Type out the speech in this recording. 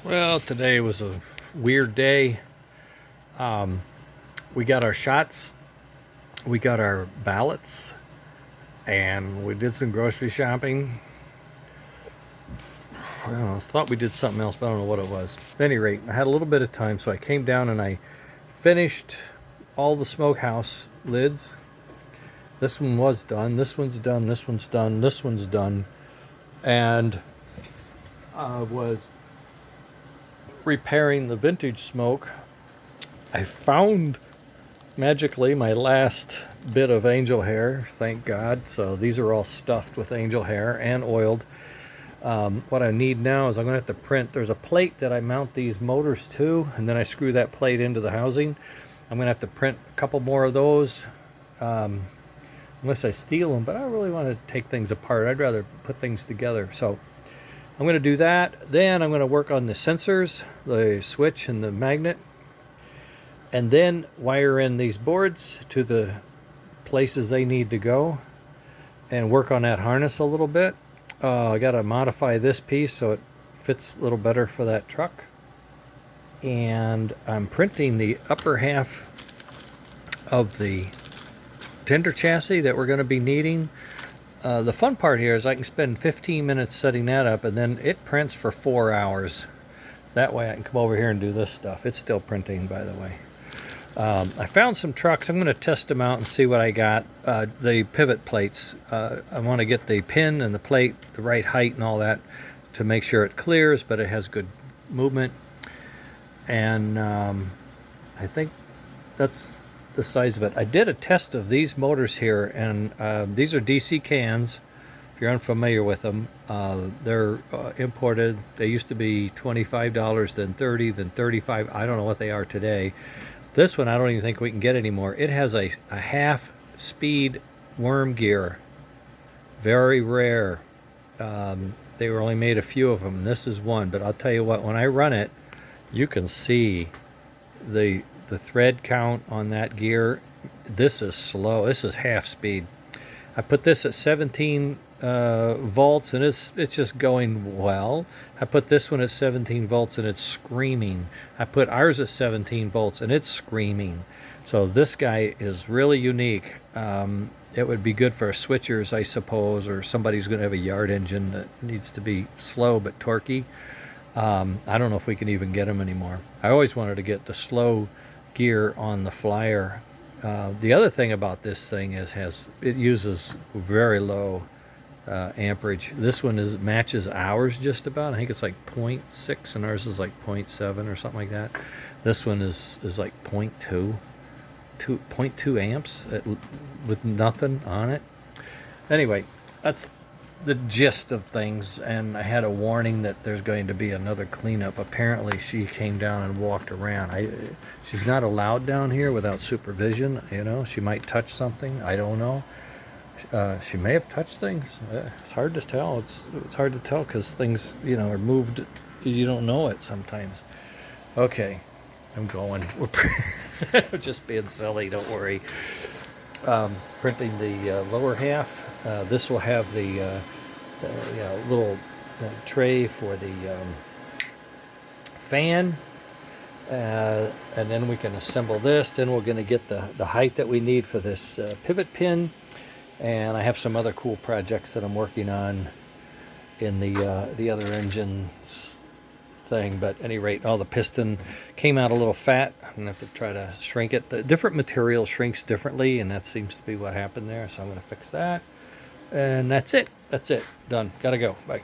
Well, today was a weird day. We got our shots, we got our ballots, and we did some grocery shopping. I thought we did something else, but I don't know what it was. At any rate, I had a little bit of time, so I came down and I finished all the smokehouse lids. This one was done, this one's done, this one's done, this one's done. And I was repairing the vintage smoke. I found magically my last bit of angel hair, thank God. So these are all stuffed with angel hair and oiled. What I need now is I'm going to have to print. There's a plate that I mount these motors to, and then I screw that plate into the housing. I'm going to have to print a couple more of those, unless I steal them, but I don't really want to take things apart. I'd rather put things together. So I'm going to do that. Then I'm going to work on the sensors, the switch and the magnet, and then wire in these boards to the places they need to go and work on that harness a little bit. I got to modify this piece so it fits a little better for that truck. And I'm printing the upper half of the tender chassis that we're going to be needing. The fun part here is I can spend 15 minutes setting that up, and then it prints for 4 hours. That way I can come over here and do this stuff. It's still printing, by the way. I found some trucks. I'm going to test them out and see what I got. The pivot plates. I want to get the pin and the plate the right height and all that to make sure it clears, but it has good movement. And I think that's the size of it. I did a test of these motors here, and these are DC cans. If you're unfamiliar with them, they're imported. They used to be $25, then $30, then $35. I don't know what they are today. This one I don't even think we can get anymore. It has a half speed worm gear. Very rare. They were only made a few of them. This is one, but I'll tell you what, when I run it, you can see the thread count on that gear. This is slow. This is half speed. I put this at 17 volts, and it's just going well. I put this one at 17 volts, and it's screaming. I put ours at 17 volts, and it's screaming. So this guy is really unique. It would be good for switchers, I suppose, or somebody's going to have a yard engine that needs to be slow but torquey. I don't know if we can even get them anymore. I always wanted to get the slow gear on the Flyer. The other thing about this thing is it uses very low amperage. This one matches ours just about. I think it's like 0.6 and ours is like 0.7 or something like that. This one is like 0.2 amps with nothing on it. Anyway, that's the gist of things, and I had a warning that there's going to be another cleanup. Apparently she came down and walked around. She's not allowed down here without supervision. You know, she might touch something. I don't know. She may have touched things. It's hard to tell. It's hard to tell because things, you know, are moved. You don't know it sometimes. Okay, I'm going. We're just being silly. Don't worry. Printing the lower half. This will have the little tray for the fan, and then we can assemble this. Then we're going to get the height that we need for this pivot pin, and I have some other cool projects that I'm working on in the other engines thing. But at any rate, the piston came out a little fat. I'm gonna have to try to shrink it. The different material shrinks differently, and that seems to be what happened there, so I'm gonna fix that. And that's it. Done. Gotta go. Bye.